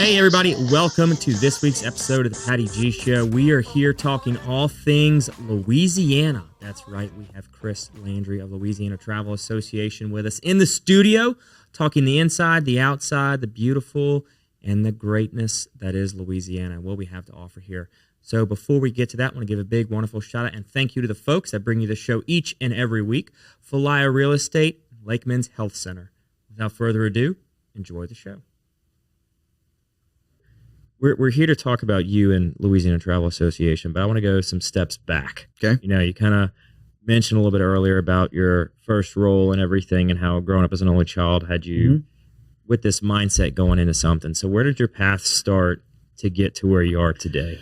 Hey everybody, welcome to this week's episode of the Patty G Show. We are here talking all things Louisiana. That's right, we have Chris Landry of Louisiana Travel Association with us in the studio, talking the inside, the outside, the beautiful, and the greatness that is Louisiana and what we have to offer here. So before we get to that, I want to give a big, wonderful shout out and thank you to the folks that bring you the show each and every week. Falaya Real Estate, Lakeman's Health Center. Without further ado, enjoy the show. We're here to talk about you and Louisiana Travel Association, but I want to go some steps back. Okay. You know, you kind of mentioned a little bit earlier about your first role and everything and how growing up as an only child had you with this mindset going into something. So where did your path start to get to where you are today?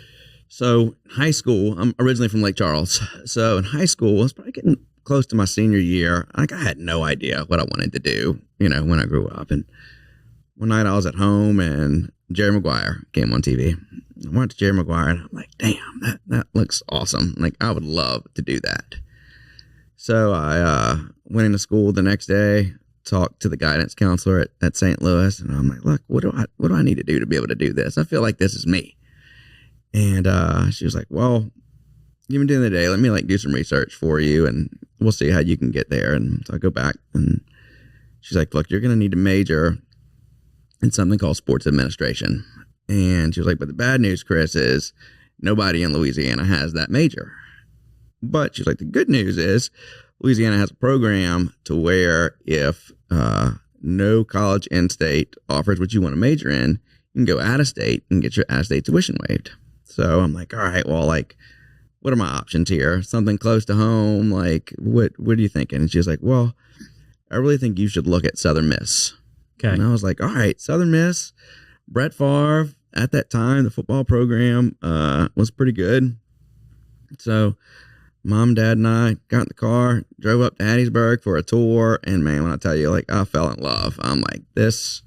So high school, I'm originally from Lake Charles. So in high school, I was probably getting close to my senior year. I had no idea what I wanted to do, you know, when I grew up. And one night I was at home and Jerry Maguire came on TV. I watched Jerry Maguire and I'm like, damn, that looks awesome. Like, I would love to do that. So I went into school the next day, talked to the guidance counselor at St. Louis, and I'm like, look, what do I need to do to be able to do this? I feel like this is me. And she was like, well, even during the day, let me do some research for you and we'll see how you can get there. And so I go back and she's like, look, you're going to need to major in something called sports administration. And she was like, but the bad news, Chris, is nobody in Louisiana has that major. But she's like, the good news is Louisiana has a program to where if no college in state offers what you want to major in, you can go out of state and get your out of state tuition waived. So I'm like, all right, well, what are my options here? Something close to home? What are you thinking? And she was like, well, I really think you should look at Southern Miss. Okay. And I was like, all right, Southern Miss, Brett Favre. At that time, the football program was pretty good. So Mom, Dad, and I got in the car, drove up to Hattiesburg for a tour. And man, when I tell you, I fell in love. I'm like, this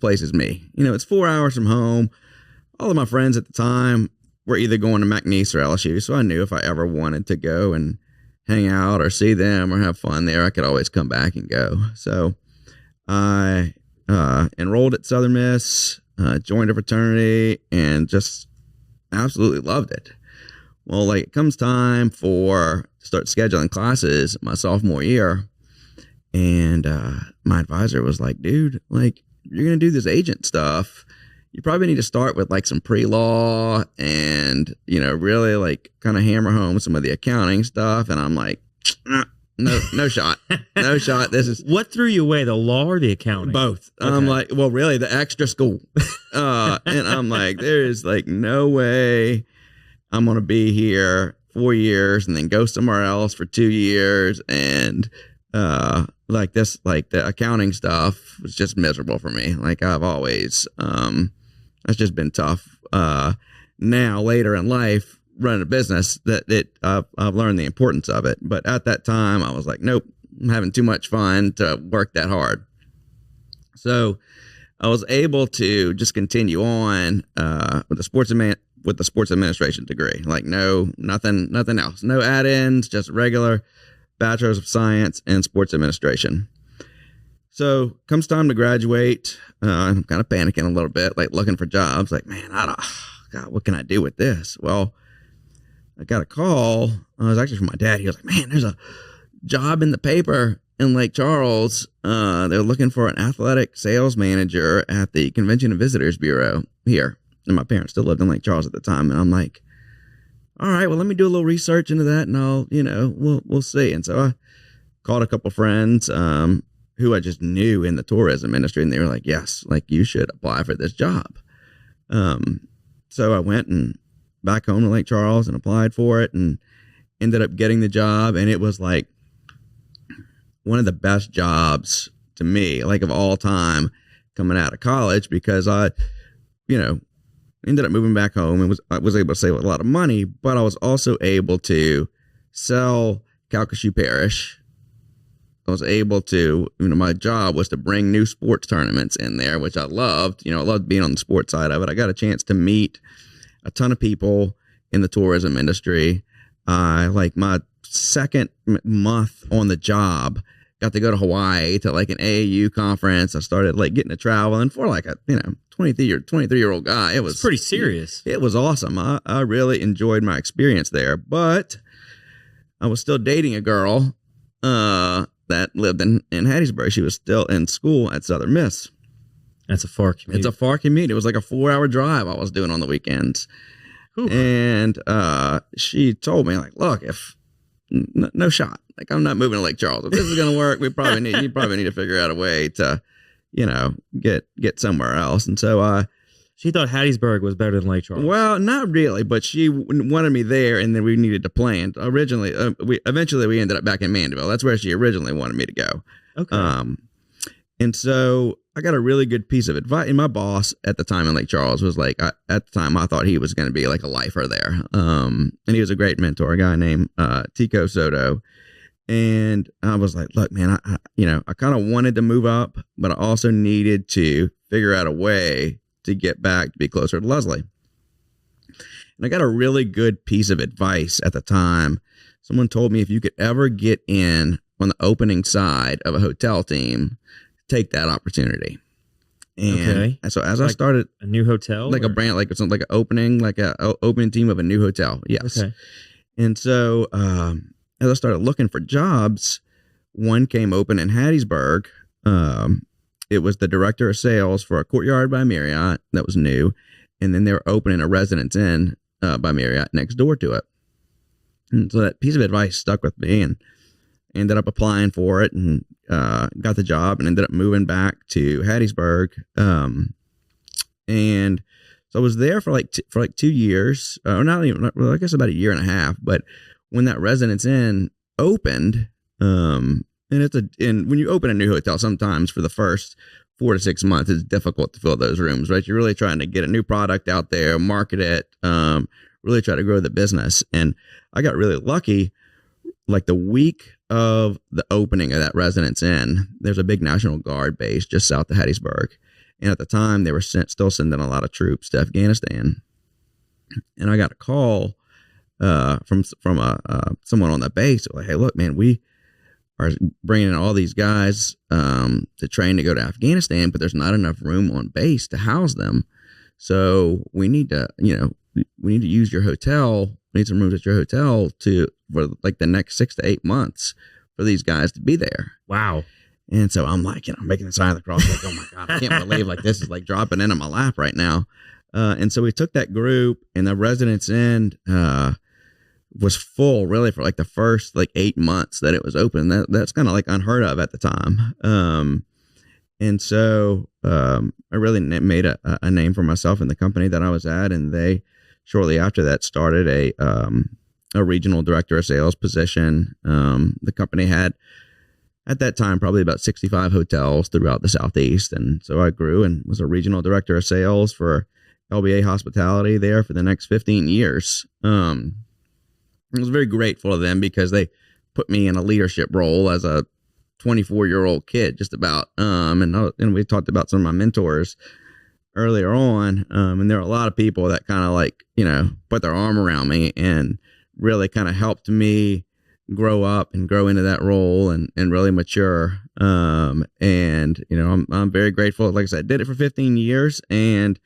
place is me. You know, it's 4 hours from home. All of my friends at the time were either going to McNeese or LSU. So I knew if I ever wanted to go and hang out or see them or have fun there, I could always come back and go. So I enrolled at Southern Miss, joined a fraternity, and just absolutely loved it. Well, it comes time to start scheduling classes my sophomore year, and my advisor was like, dude, you're going to do this agent stuff. You probably need to start with some pre-law and, you know, really kind of hammer home some of the accounting stuff. And I'm like, no shot. No shot. This is what threw you away, the law or the accounting? Both. Okay. I'm like, well, really the extra school. And I'm like, there is no way I'm going to be here 4 years and then go somewhere else for 2 years. And, the accounting stuff was just miserable for me. I've always, that's just been tough. Now later in life, running a business I've learned the importance of it. But at that time I was like, nope, I'm having too much fun to work that hard. So I was able to just continue on, with the sports administration degree. Nothing else, no add-ins, just regular bachelor's of science in sports administration. So comes time to graduate. I'm kind of panicking a little bit, looking for jobs. Man, God, what can I do with this? Well, I got a call. It was actually from my dad. He was like, man, there's a job in the paper in Lake Charles. They're looking for an athletic sales manager at the Convention and Visitors Bureau here. And my parents still lived in Lake Charles at the time. And I'm like, all right, well, let me do a little research into that and I'll, we'll see. And so I called a couple friends, who I just knew in the tourism industry. And they were like, yes, you should apply for this job. So I went and back home to Lake Charles and applied for it and ended up getting the job. And it was one of the best jobs to me, of all time coming out of college, because I, ended up moving back home and was able to save a lot of money, but I was also able to sell Calcasieu Parish. I was able to, my job was to bring new sports tournaments in there, which I loved. I loved being on the sports side of it. I got a chance to meet a ton of people in the tourism industry. My second month on the job, got to go to Hawaii to an AAU conference. I started getting to travel, and for 23-year-old guy. It was it's pretty serious. It was awesome. I really enjoyed my experience there, but I was still dating a girl that lived in Hattiesburg. She was still in school at Southern Miss. That's a far commute. It's a far commute. It was like a 4-hour drive I was doing on the weekends. Ooh. And she told me, like, look, if no shot, like, I'm not moving to Lake Charles. If this is going to work, you probably need to figure out a way to, get somewhere else. And so she thought Hattiesburg was better than Lake Charles. Well, not really, but she wanted me there, and then we needed to plan. Eventually we ended up back in Mandeville. That's where she originally wanted me to go. Okay. And so I got a really good piece of advice. And my boss at the time in Lake Charles was like, at the time I thought he was going to be like a lifer there. And he was a great mentor, a guy named Tico Soto. And I was like, look, man, I kind of wanted to move up, but I also needed to figure out a way to get back to be closer to Leslie. And I got a really good piece of advice at the time. Someone told me if you could ever get in on the opening side of a hotel team, take that opportunity. And so as I started a new hotel, like a brand, like something like an opening team of a new hotel. Yes. Okay. And so, as I started looking for jobs, one came open in Hattiesburg. It was the director of sales for a Courtyard by Marriott that was new. And then they were opening a Residence Inn by Marriott next door to it. And so that piece of advice stuck with me, and ended up applying for it, and got the job, and ended up moving back to Hattiesburg. And so I was there for like 2 years, or not even, well, I guess about a year and a half. But when that Residence Inn opened, and when you open a new hotel, sometimes for the first 4 to 6 months, it's difficult to fill those rooms, right? You're really trying to get a new product out there, market it, really try to grow the business. And I got really lucky. Like the week of the opening of that Residence Inn, there's a big National Guard base just south of Hattiesburg. And at the time, they were still sending a lot of troops to Afghanistan. And I got a call from someone on the base. Like, hey, look, man, we are bringing in all these guys to train to go to Afghanistan, but there's not enough room on base to house them. So we need to use your hotel. We need some rooms at your hotel for like the next 6 to 8 months for these guys to be there. Wow. And so I'm like, making the sign of the cross, like, oh my God, I can't believe like this is like dropping into my lap right now. And so we took that group, and the Residence Inn was full really for like the first like 8 months that it was open. That's kind of like unheard of at the time. And so I really made a name for myself in the company that I was at, and they shortly after that started a regional director of sales position. The company had at that time probably about 65 hotels throughout the Southeast, and so I grew and was a regional director of sales for LBA Hospitality there for the next 15 years. I was very grateful to them because they put me in a leadership role as a 24-year-old kid, just about. And we talked about some of my mentors earlier on. And there are a lot of people that kind of like, put their arm around me and really kind of helped me grow up and grow into that role and really mature. I'm very grateful. Like I said, I did it for 15 years, and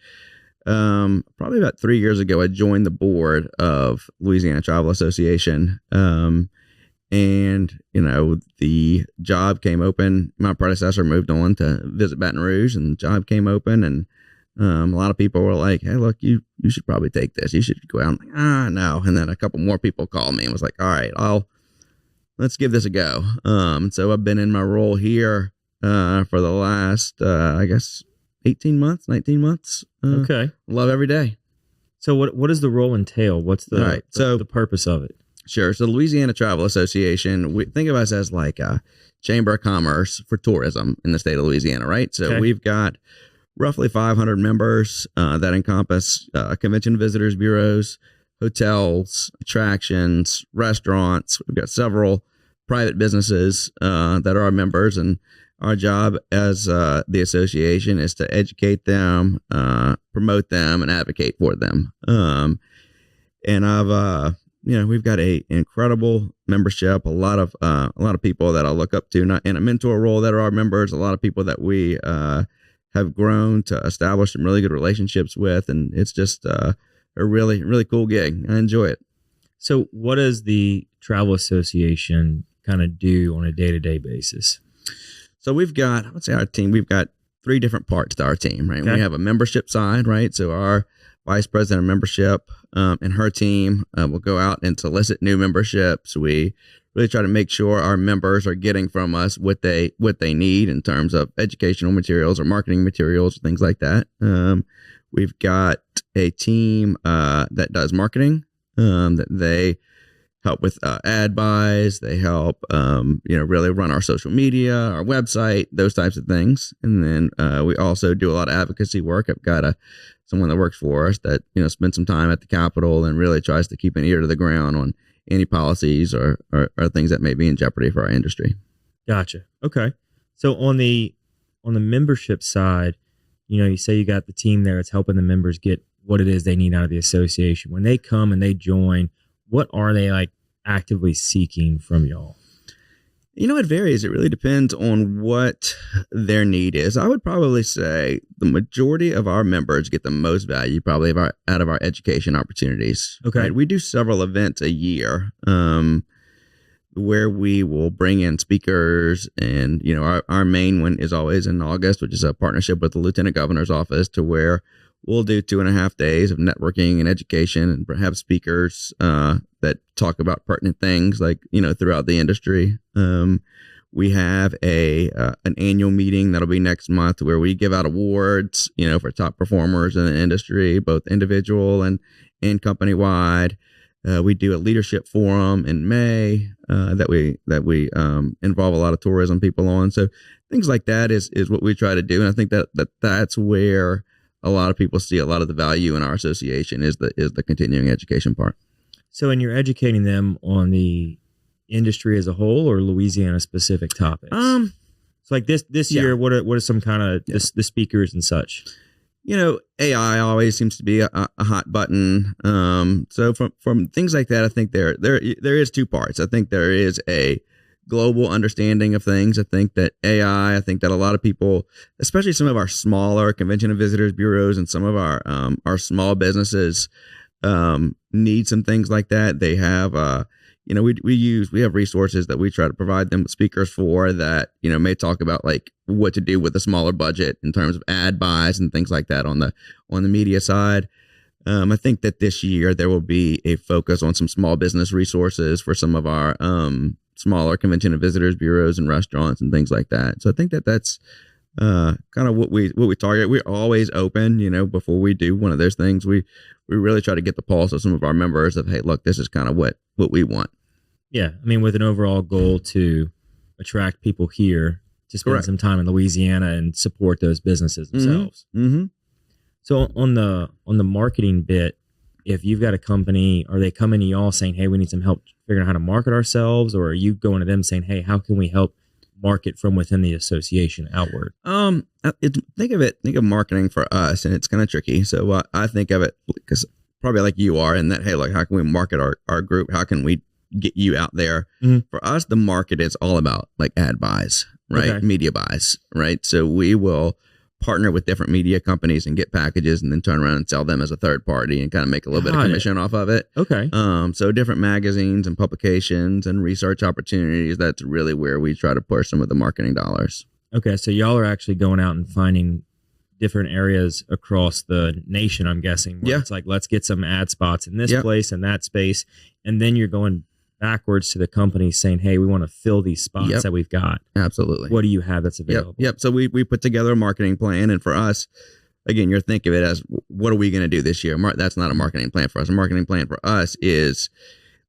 probably about 3 years ago, I joined the board of Louisiana Travel Association. The job came open. My predecessor moved on to visit Baton Rouge, and the job came open, and a lot of people were like, hey, look, you should probably take this. You should go out. I'm like, no. And then a couple more people called me and was like, all right, let's give this a go. So I've been in my role here for the last, 19 months. Okay. Love every day. So what does the role entail? What's the purpose of it? Sure. So the Louisiana Travel Association, we think of us as like a chamber of commerce for tourism in the state of Louisiana, right? So We've got roughly 500 members that encompass convention visitors bureaus, hotels, attractions, restaurants. We've got several private businesses that are our members, and our job as the association is to educate them, promote them, and advocate for them. We've got a incredible membership. A lot of people that I look up to, not in a mentor role, that are our members. A lot of people that we have grown to establish some really good relationships with, and it's just a really, really cool gig. I enjoy it. So what does the Travel Association kind of do on a day-to-day basis? So we've got, I would say our team, we've got 3 different parts to our team, right? Okay. We have a membership side, right? So our vice president of membership and her team will go out and solicit new memberships. We really try to make sure our members are getting from us what they need in terms of educational materials or marketing materials, things like that. We've got a team that does marketing, that they help with ad buys. They help, really run our social media, our website, those types of things. And then we also do a lot of advocacy work. I've got someone that works for us that, spends some time at the Capitol and really tries to keep an ear to the ground on any policies or things that may be in jeopardy for our industry. Gotcha. Okay. So on the membership side, you say you got the team there that's helping the members get what it is they need out of the association. When they come and they join, what are they like actively seeking from y'all? It varies. It really depends on what their need is. I would probably say the majority of our members get the most value probably out of our education opportunities. Okay. Right? We do several events a year where we will bring in speakers, and our main one is always in August, which is a partnership with the Lieutenant Governor's office, to where we'll do 2.5 days of networking and education and have speakers that talk about pertinent things like, throughout the industry. We have an annual meeting that'll be next month where we give out awards, for top performers in the industry, both individual and company wide. We do a leadership forum in May that we involve a lot of tourism people on. So things like that is what we try to do. And I think that's where a lot of people see a lot of the value in our association is the continuing education part. So, and you're educating them on the industry as a whole or Louisiana specific topics? So like this year, what are some kind of the speakers and such? AI always seems to be a hot button. So from things like that, I think there is 2 parts. I think there is a global understanding of things. I think that I think that a lot of people, especially some of our smaller convention and visitors bureaus and some of our small businesses, need some things like that. They have, we have resources that we try to provide them with speakers for that, may talk about like what to do with a smaller budget in terms of ad buys and things like that on the media side. I think that this year there will be a focus on some small business resources for some of our smaller convention and visitors bureaus and restaurants and things like that. So I think that's kind of what we target. We're always open, before we do one of those things. We really try to get the pulse of some of our members of, hey, look, this is kind of what we want. Yeah. I mean, with an overall goal to attract people here to spend some time in Louisiana and support those businesses themselves. Mm-hmm. So on the marketing bit, if you've got a company, are they coming to y'all saying, hey, we need some help figuring out how to market ourselves? Or are you going to them saying, hey, how can we help market from within the association outward? Think of marketing for us, and it's kind of tricky. So I think of it because probably like you are in that, hey, like how can we market our group? How can we get you out there? Mm-hmm. For us, the market is all about like ad buys, right? Okay. Media buys, right? So we will partner with different media companies and get packages and then turn around and sell them as a third party and kind of make a little bit of commission off of it. Okay. So different magazines and publications and research opportunities, that's really where we try to push some of the marketing dollars. Okay. So y'all are actually going out and finding different areas across the nation, I'm guessing. Where it's like, let's get some ad spots in this place and that space. And then you're going backwards to the company saying, hey, we want to fill these spots that we've got. Absolutely. What do you have that's available? Yep. So we put together a marketing plan. And for us, again, you're thinking of it as, what are we going to do this year? That's not a marketing plan for us. A marketing plan for us is,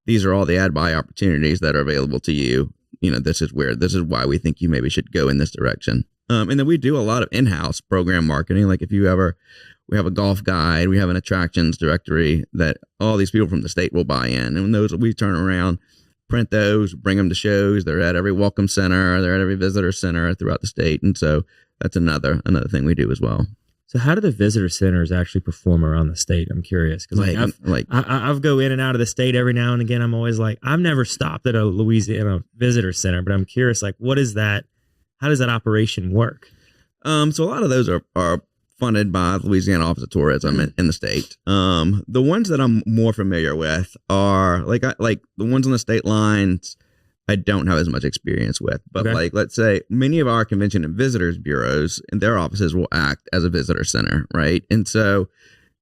these are all the ad buy opportunities that are available to you. This is why we think you maybe should go in this direction. And then we do a lot of in-house program marketing. Like we have a golf guide, we have an attractions directory that all these people from the state will buy in. And those we turn around, print those, bring them to shows. They're at every welcome center, they're at every visitor center throughout the state. And so that's another thing we do as well. So how do the visitor centers actually perform around the state? I'm curious because I've go in and out of the state every now and again. I'm always like, I've never stopped at a Louisiana visitor center, but I'm curious, like, what is that? How does that operation work? So a lot of those are funded by the Louisiana Office of Tourism in the state. The ones that I'm more familiar with are like the ones on the state lines. I don't have as much experience with, but like, let's say many of our convention and visitors bureaus and their offices will act as a visitor center, right? And so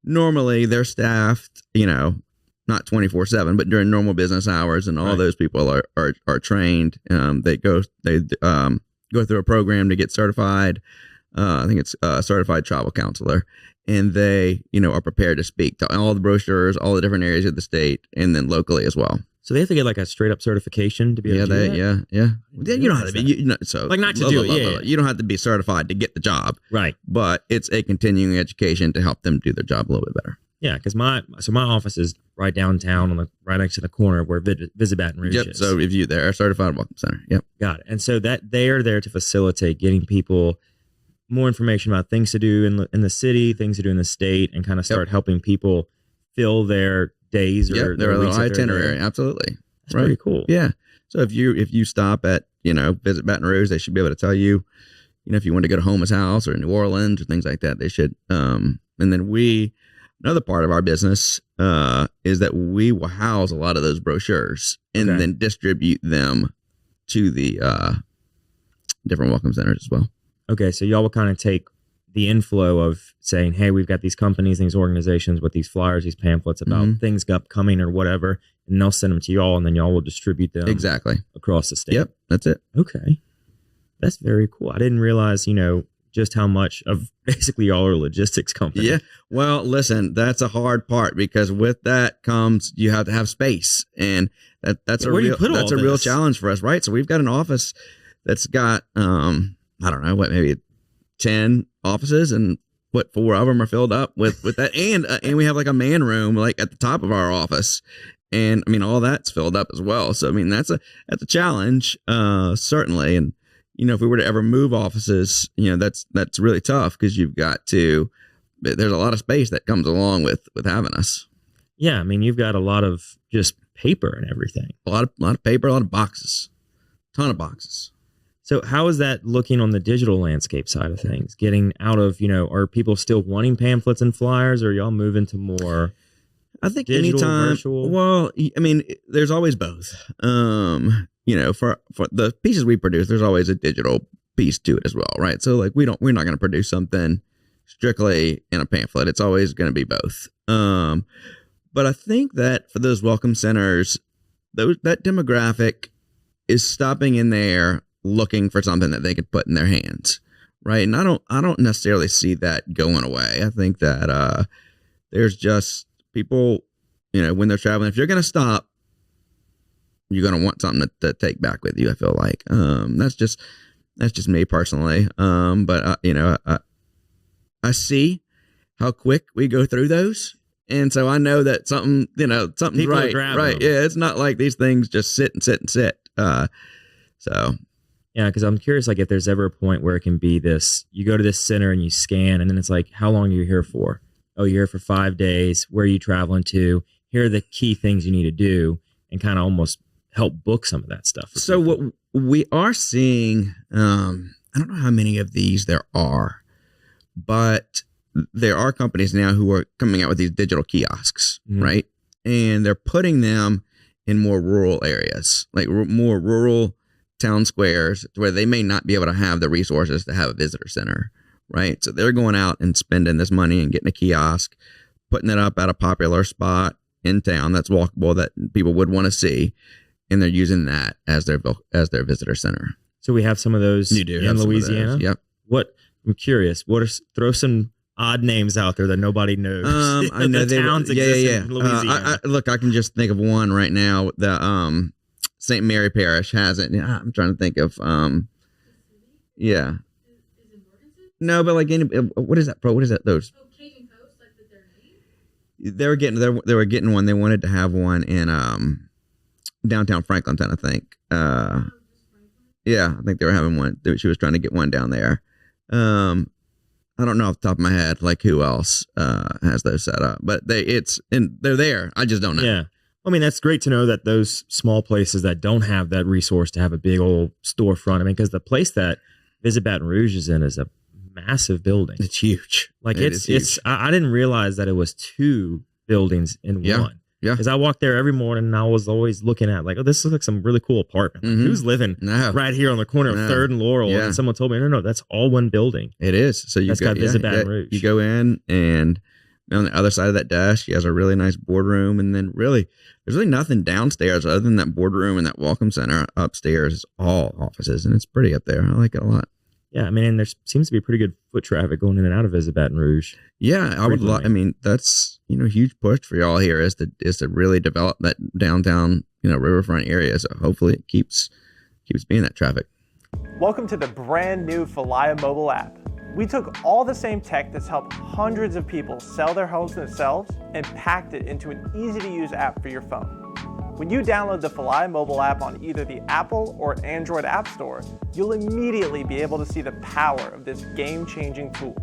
normally they're staffed, not 24/7, but during normal business hours, and all those people are trained. They go through a program to get certified. I think it's a certified travel counselor, and they, are prepared to speak to all the brochures, all the different areas of the state, and then locally as well. So they have to get like a straight up certification to be able to do that? Yeah. You don't have to be, so like not to do it. You don't have to be certified to get the job. Right. But it's a continuing education to help them do their job a little bit better. Yeah, because my office is right downtown right next to the corner where Visit Baton Rouge is. So if they're a certified welcome center. Yep. Got it. And so that they are there to facilitate getting people more information about things to do in the city, things to do in the state, and kind of start helping people fill their days or their little itinerary. Absolutely. That's pretty cool. Yeah. So if you stop at, Visit Baton Rouge, they should be able to tell you, if you want to go to Homa's house or New Orleans or things like that, they should. And then another part of our business is that we will house a lot of those brochures and then distribute them to the different welcome centers as well. Okay. So y'all will kind of take the inflow of saying, hey, we've got these companies, these organizations with these flyers, these pamphlets about things upcoming or whatever, and they'll send them to y'all, and then y'all will distribute them across the state. Yep, that's it. Okay. That's very cool. I didn't realize, just how much of basically y'all are a logistics company. Yeah. Well, listen, that's a hard part because with that comes you have to have space, and that's a real challenge for us, right? So we've got an office that's got I don't know maybe 10 offices, and 4 of them are filled up with that, and we have like a man room like at the top of our office, and I mean all that's filled up as well. So I mean that's a challenge, certainly, and if we were to ever move offices, that's really tough because there's a lot of space that comes along with having us. Yeah, I mean you've got a lot of just paper and everything. A lot of paper, a lot of boxes, ton of boxes. So how is that looking on the digital landscape side of things? Getting out of, are people still wanting pamphlets and flyers, or are y'all moving to more I think digital, anytime, virtual? Well, I mean, there's always both. For the pieces we produce, there's always a digital piece to it as well, right? So like we're not going to produce something strictly in a pamphlet. It's always going to be both. But I think that for those welcome centers, that demographic is stopping in there looking for something that they could put in their hands, right? And I don't necessarily see that going away. I think that there's just people, when they're traveling, if you're going to stop, you're going to want something to take back with you. I feel like that's just me personally. But I see how quick we go through those, and so I know that something's people right. Right? Yeah, it's not like these things just sit and sit and sit. So. Yeah, because I'm curious, like if there's ever a point where it can be this, you go to this center and you scan, and then it's like, how long are you here for? Oh, you're here for 5 days. Where are you traveling to? Here are the key things you need to do, and kind of almost help book some of that stuff. So what we are seeing, I don't know how many of these there are, but there are companies now who are coming out with these digital kiosks, right? And they're putting them in more rural areas, like more rural town squares where they may not be able to have the resources to have a visitor center, right? So they're going out and spending this money and getting a kiosk, putting it up at a popular spot in town that's walkable that people would want to see, and they're using that as their visitor center. So we have some of those in Louisiana. Yep. I'm curious. Throw some odd names out there that nobody knows. I know towns exist in Louisiana. Look, I can just think of one right now. The St. Mary Parish has it. I'm trying to think of yeah. No, but like what is that? What is that? Those. Oh, Cajun Coast, like that they're named? They were getting one. They wanted to have one in downtown Franklinton, I think. Yeah, I think they were having one. She was trying to get one down there. I don't know off the top of my head like who else has those set up, but they're there. I just don't know. Yeah. I mean, that's great to know that those small places that don't have that resource to have a big old storefront. I mean, because the place that Visit Baton Rouge is in is a massive building. It's huge. Like It is huge. I didn't realize that it was 2 buildings in Yeah. one. Yeah. Because I walked there every morning and I was always looking at like, oh, this looks like some really cool apartment. Like, Mhm. who's living No. right here on the corner of No. 3rd and Laurel? Yeah. And someone told me, no, that's all one building. It is. So you That's got Visit Baton Rouge. You go in, and on the other side of that desk, she has a really nice boardroom, and then really, there's really nothing downstairs other than that boardroom and that welcome center. Upstairs is all offices, and it's pretty up there. I like it a lot. Yeah, I mean, and there seems to be pretty good foot traffic going in and out of Visit Baton Rouge. Yeah, I would. Frequently. I mean, that's a huge push for y'all here is to really develop that downtown riverfront area. So hopefully it keeps being that traffic. Welcome to the brand new Falaya mobile app. We took all the same tech that's helped hundreds of people sell their homes themselves and packed it into an easy-to-use app for your phone. When you download the Falaya mobile app on either the Apple or Android App Store, you'll immediately be able to see the power of this game-changing tool.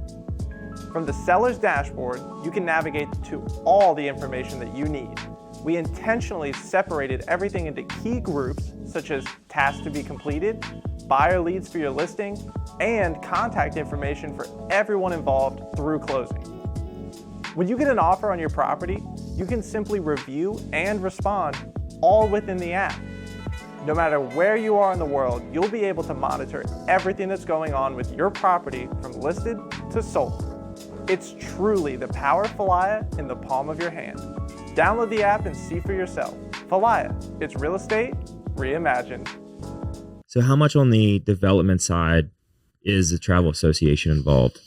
From the seller's dashboard, you can navigate to all the information that you need. We intentionally separated everything into key groups, such as tasks to be completed, buyer leads for your listing, and contact information for everyone involved through closing. When you get an offer on your property, you can simply review and respond all within the app. No matter where you are in the world, you'll be able to monitor everything that's going on with your property from listed to sold. It's truly the power of Falaya in the palm of your hand. Download the app and see for yourself. Falaya, it's real estate reimagined. So how much on the development side is the Travel Association involved?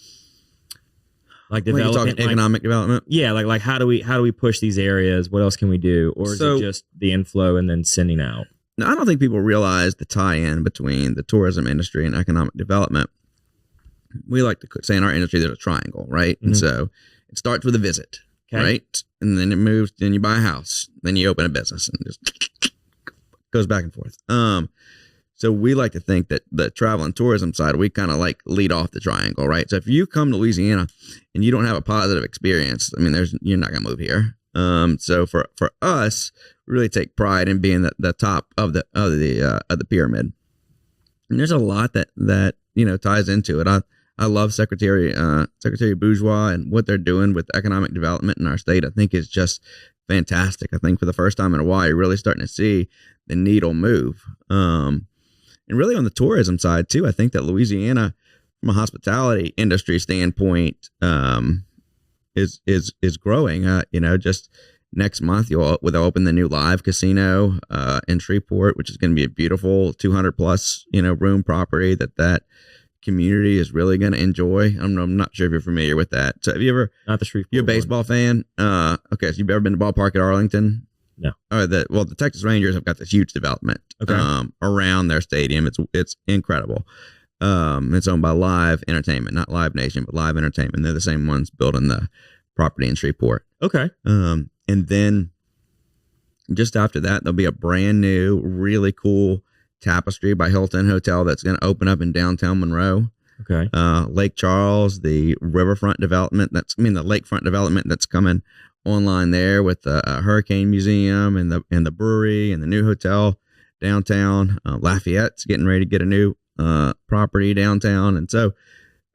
Like When you're development, talking economic development. yeah, like how do we push these areas? What else can we do? Or is So- it just the inflow and then sending out? Now, I don't think people realize the tie-in between the tourism industry and economic development. We like to say in our industry there's a triangle, right? And Mhm. so it starts with a visit, Okay. right? And then it moves, then you buy a house, then you open a business, and just goes back and forth. So we like to think that the travel and tourism side, we kind of like lead off the triangle, right? So if you come to Louisiana and you don't have a positive experience, I mean, you're not going to move here. So for us, we really take pride in being the top of the pyramid. And there's a lot that ties into it. I love Secretary Bourgeois and what they're doing with economic development in our state. I think is just fantastic. I think for the first time in a while, you're really starting to see the needle move. And really on the tourism side too, I think that Louisiana, from a hospitality industry standpoint, is growing. Just next month we'll open the new live casino in Shreveport, which is going to be a beautiful 200 plus room property that community is really going to enjoy. I'm not sure if you're familiar with that. So have you ever? Not the Shreveport. You a baseball fan? Okay, so you've ever been to the ballpark at Arlington? No. The Texas Rangers have got this huge development around their stadium. It's incredible. It's owned by Live Entertainment, not Live Nation, but Live Entertainment. They're the same ones building the property in Shreveport. Okay. And then just after that, there'll be a brand new, really cool Tapestry by Hilton hotel that's going to open up in downtown Monroe. Okay. Lake Charles, the riverfront development the lakefront development that's coming online there with the Hurricane Museum and the brewery and the new hotel downtown. Lafayette's getting ready to get a new property downtown, and so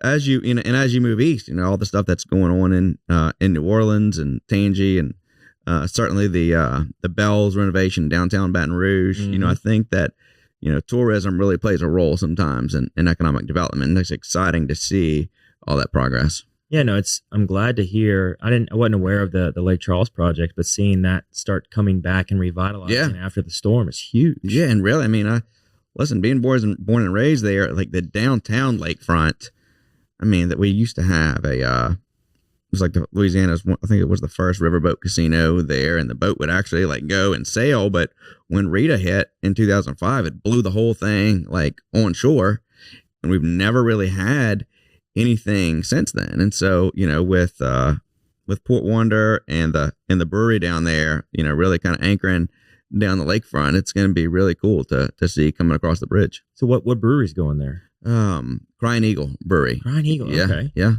as you move east, all the stuff that's going on in New Orleans and Tangi and certainly the Bells renovation downtown Baton Rouge. Mm-hmm. I think that tourism really plays a role sometimes in economic development, and it's exciting to see all that progress. Yeah, no, I'm glad to hear. I wasn't aware of the Lake Charles project, but seeing that start coming back and revitalizing after the storm is huge. Yeah, and really, being born and raised there, like the downtown lakefront. That we used to have it was like Louisiana's. I think it was the first riverboat casino there, and the boat would actually go and sail. But when Rita hit in 2005, it blew the whole thing on shore, and we've never really had anything since then. And so with Port Wonder and the brewery down there, really kind of anchoring down the lakefront, it's going to be really cool to see coming across the bridge. So what brewery's going there? Crying Eagle Brewery. Crying Eagle. Yeah, Okay. yeah.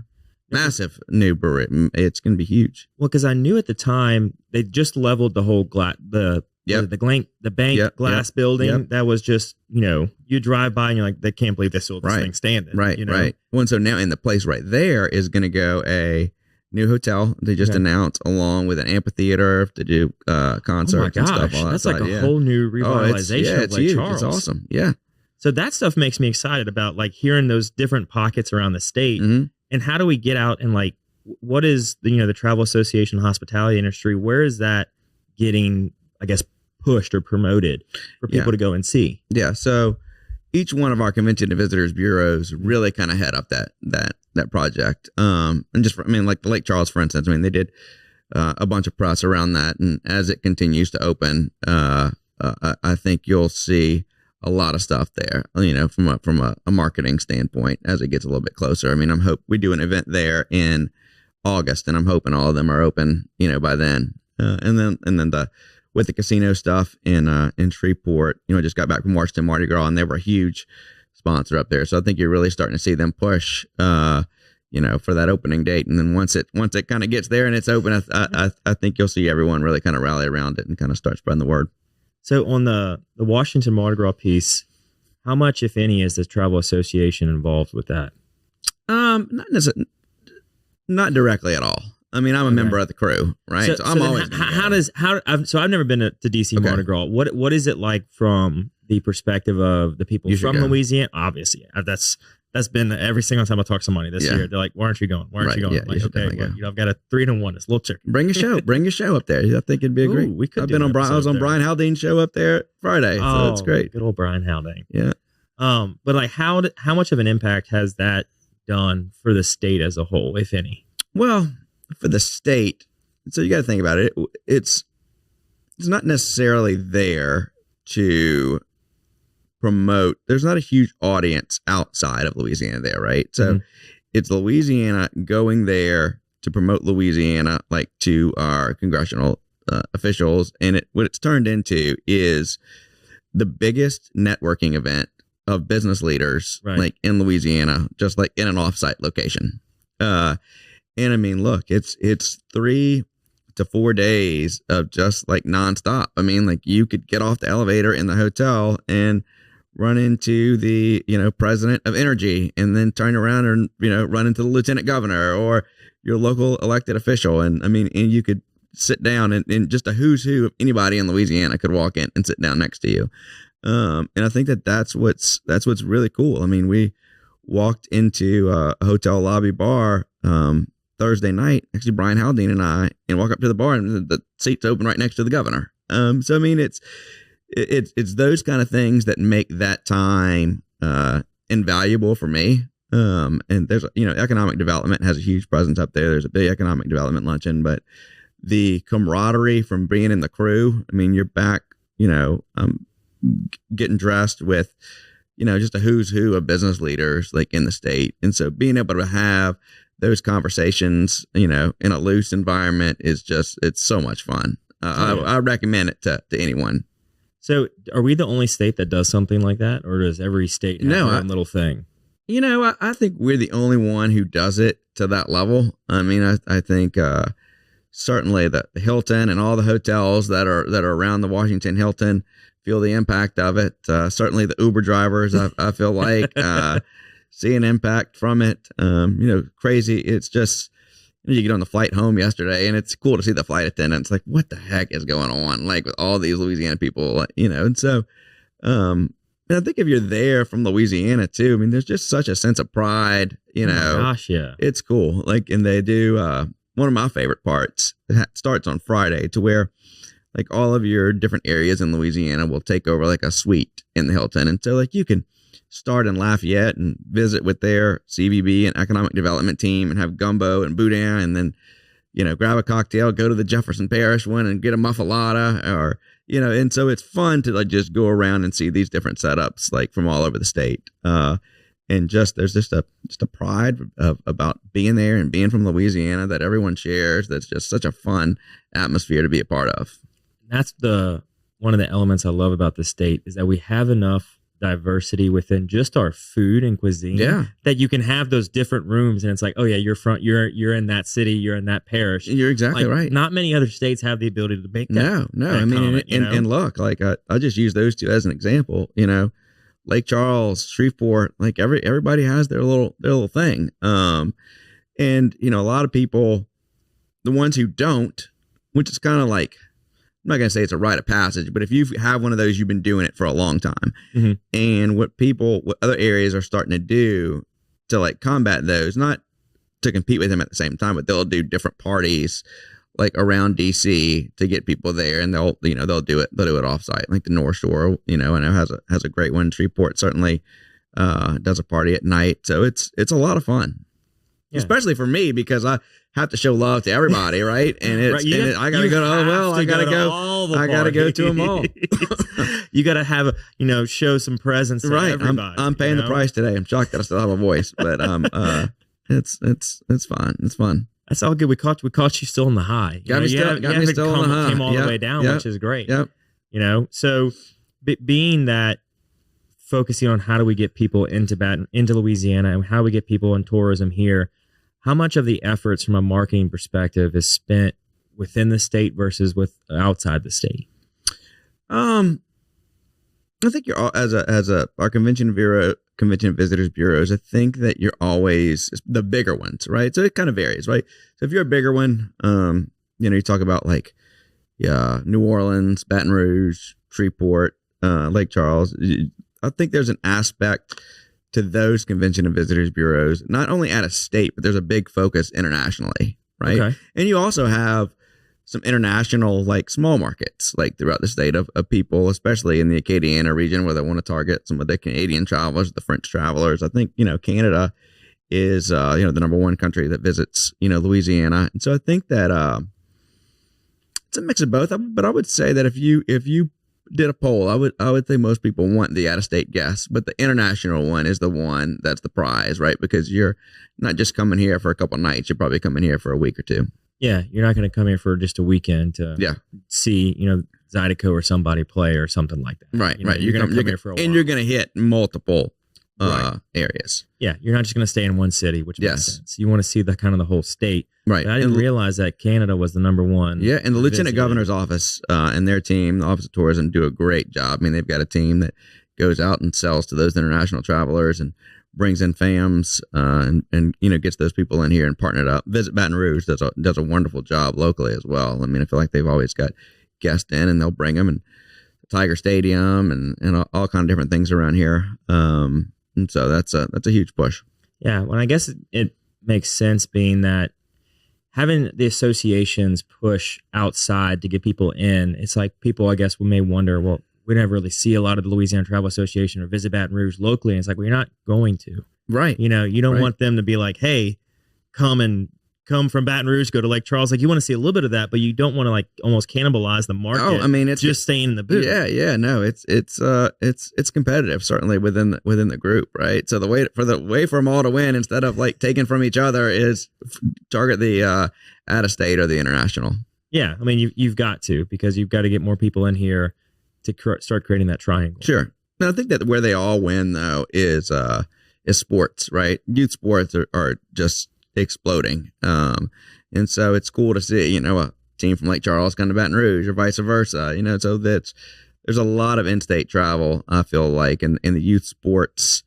Massive new brewery. It's going to be huge. Well, because I knew at the time they just leveled the whole the Yep. the bank Yep, glass yep, building yep. that was just, you drive by and you're like, they can't believe they still have this thing standing. Right, right. Well, and so now in the place right there is going to go a new hotel they just announced, along with an amphitheater to do concerts and stuff. All That's that like a whole new revitalization of Lake huge. Charles. It's awesome. Yeah. So that stuff makes me excited about like hearing those different pockets around the state. Mm-hmm. And how do we get out and like, what is the Travel Association hospitality industry? Where is that getting, I guess, pushed or promoted for people to go and see? Yeah. So each one of our convention and visitors bureaus really kind of head up that project. And just like the Lake Charles, for instance, they did a bunch of press around that. And as it continues to open, I think you'll see a lot of stuff there, from a marketing standpoint as it gets a little bit closer. We do an event there in August, and I'm hoping all of them are open, by then. And then with the casino stuff in Shreveport, I just got back from Washington Mardi Gras, and they were a huge sponsor up there. So I think you're really starting to see them push, for that opening date. And then once it kind of gets there and it's open, I think you'll see everyone really kind of rally around it and kind of start spreading the word. So on the Washington Mardi Gras piece, how much, if any, is the Travel Association involved with that? Not directly at all. I'm a member of the crew, right? So I'm always. So I've never been to DC Mardi Gras. What is it like from the perspective of the people from Louisiana? Obviously, that's been every single time I talk to somebody this year. They're like, "Why aren't you going? Why aren't you going?" Yeah, I'm like, okay, well, I've got a 3-1. It's a little tricky. Bring your show up there. I think it'd be great. We could. I've been on I was on Brian Haldane's show up there Friday, so it's great. Good old Brian Haldane. Yeah. But like, how much of an impact has that done for the state as a whole, if any? Well, for the state, so you got to think about it. It's not necessarily there to promote. There's not a huge audience outside of Louisiana there, right? So it's Louisiana going there to promote Louisiana, like to our congressional officials, and what it's turned into is the biggest networking event of business leaders, like in Louisiana, just like in an offsite location. And look, it's 3 to 4 days of just like nonstop. Like you could get off the elevator in the hotel and run into the, president of energy, and then turn around and, run into the lieutenant governor or your local elected official. And and you could sit down and just a who's who of anybody in Louisiana could walk in and sit down next to you. And I think that's what's really cool. We walked into a hotel lobby bar, Thursday night, actually Brian Haldane and walk up to the bar, and the seat's open right next to the governor. So it's those kind of things that make that time invaluable for me. And there's economic development has a huge presence up there. There's a big economic development luncheon, but the camaraderie from being in the crew, you're back, getting dressed with, just a who's who of business leaders like in the state. And so being able to have those conversations, in a loose environment it's so much fun. I recommend it to anyone. So are we the only state that does something like that, or does every state have their own little thing? I think we're the only one who does it to that level. I think certainly the Hilton and all the hotels that are around the Washington Hilton feel the impact of it. Certainly the Uber drivers, I feel like see an impact from it. Crazy. It's just, you get on the flight home yesterday, and it's cool to see the flight attendants like, what the heck is going on? Like with all these Louisiana people, and so, and I think if you're there from Louisiana too, there's just such a sense of pride, Oh my gosh, yeah. It's cool. Like, and they do, one of my favorite parts, it starts on Friday, to where like all of your different areas in Louisiana will take over like a suite in the Hilton. And so like you can start in Lafayette and visit with their CVB and economic development team and have gumbo and boudin, and then, grab a cocktail, go to the Jefferson Parish one and get a muffalata, or, and so it's fun to like just go around and see these different setups like from all over the state. And there's just a pride about being there and being from Louisiana that everyone shares. That's just such a fun atmosphere to be a part of. That's one of the elements I love about the state, is that we have enough diversity within just our food and cuisine. Yeah. That you can have those different rooms and it's like, oh yeah, you're in that city, you're in that parish. You're exactly Like, right. Not many other states have the ability to make that. No. that I mean, comment, and look, like I just use those two as an example. Lake Charles, Shreveport, like everybody has their little thing. And a lot of people, the ones who don't, which is kind of like, I'm not going to say it's a rite of passage, but if you have one of those, you've been doing it for a long time. Mm-hmm. And what other areas are starting to do to like combat those, not to compete with them at the same time, but they'll do different parties like around DC to get people there, and they'll do it offsite, like the North Shore, I know has a great one. Shreveport certainly does a party at night. So it's a lot of fun. Yeah. Especially for me, because I have to show love to everybody, right? And I gotta go to them all. You gotta have show some presence to everybody. I'm paying the price today. I'm shocked that I still have a voice, but it's fine. It's fun. That's all good. We caught you still in the high. Got me still in the high. Came all the way down, which is great. Yep. So being that, focusing on how do we get people into Louisiana and how we get people in tourism here, how much of the efforts from a marketing perspective is spent within the state versus with outside the state? I think you're as our convention visitors bureaus. I think that you're always the bigger ones, right? So it kind of varies, right? So if you're a bigger one, you talk about like, New Orleans, Baton Rouge, Shreveport, Lake Charles. I think there's an aspect to those convention and visitors bureaus, not only out of state, but there's a big focus internationally, right? Okay. And you also have some international, like small markets, like throughout the state of people, especially in the Acadiana region, where they want to target some of the Canadian travelers, the French travelers. I think, Canada is, the number one country that visits, Louisiana. And so I think that it's a mix of both. But I would say that if you did a poll, I would say most people want the out-of-state guests, but the international one is the one that's the prize, right? Because you're not just coming here for a couple of nights; you're probably coming here for a week or two. Yeah, you're not going to come here for just a weekend to see, Zydeco or somebody play or something like that. Right, right. You're going to come here for a while. And you're going to hit multiple areas. Yeah, you're not just going to stay in one city, which makes sense. You want to see the whole state. Right. But I didn't realize that Canada was the number one. Yeah, and the Lieutenant Governor's office and their team, the Office of Tourism, do a great job. I mean, they've got a team that goes out and sells to those international travelers and brings in FAMs and gets those people in here and partnered up. Visit Baton Rouge does a wonderful job locally as well. I mean, I feel like they've always got guests in, and they'll bring them, and Tiger Stadium and all kind of different things around here. And so that's a huge push. Yeah, well, I guess it makes sense, being that having the associations push outside to get people in. It's like people, I guess, may wonder, well, we never really see a lot of the Louisiana Travel Association or visit Baton Rouge locally. And it's like, well, you're not going to. Right. You don't want them to be like, hey, come from Baton Rouge, go to Lake Charles. Like, you want to see a little bit of that, but you don't want to like almost cannibalize the market. Oh, I mean, it's just staying in the booth. Yeah. No, it's competitive, certainly within the group, right? So the way for them all to win, instead of like taking from each other, is target the out of state or the international. Yeah, I mean, you've got to, because you've got to get more people in here to start creating that triangle. Sure. And I think that where they all win though is sports, right? Youth sports are just exploding. And so it's cool to see, a team from Lake Charles come to Baton Rouge or vice versa, so there's a lot of in-state travel, I feel like, and the youth sports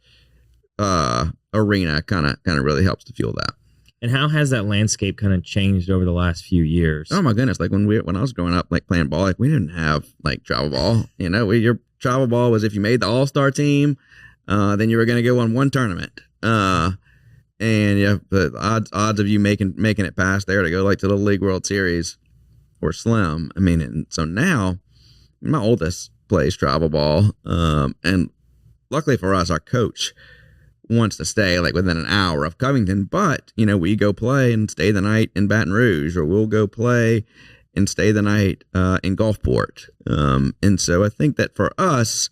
arena kind of really helps to fuel that. And how has that landscape kind of changed over the last few years? Oh my goodness. Like when I was growing up, like playing ball, like we didn't have like travel ball, your travel ball was if you made the all-star team, then you were going to go on one tournament. And the odds of you making it past there to go like to the League World Series were slim. I mean, and so now my oldest plays travel ball. And luckily for us, our coach wants to stay like within an hour of Covington, but we go play and stay the night in Baton Rouge, or we'll go play and stay the night in Gulfport. And so I think that for us,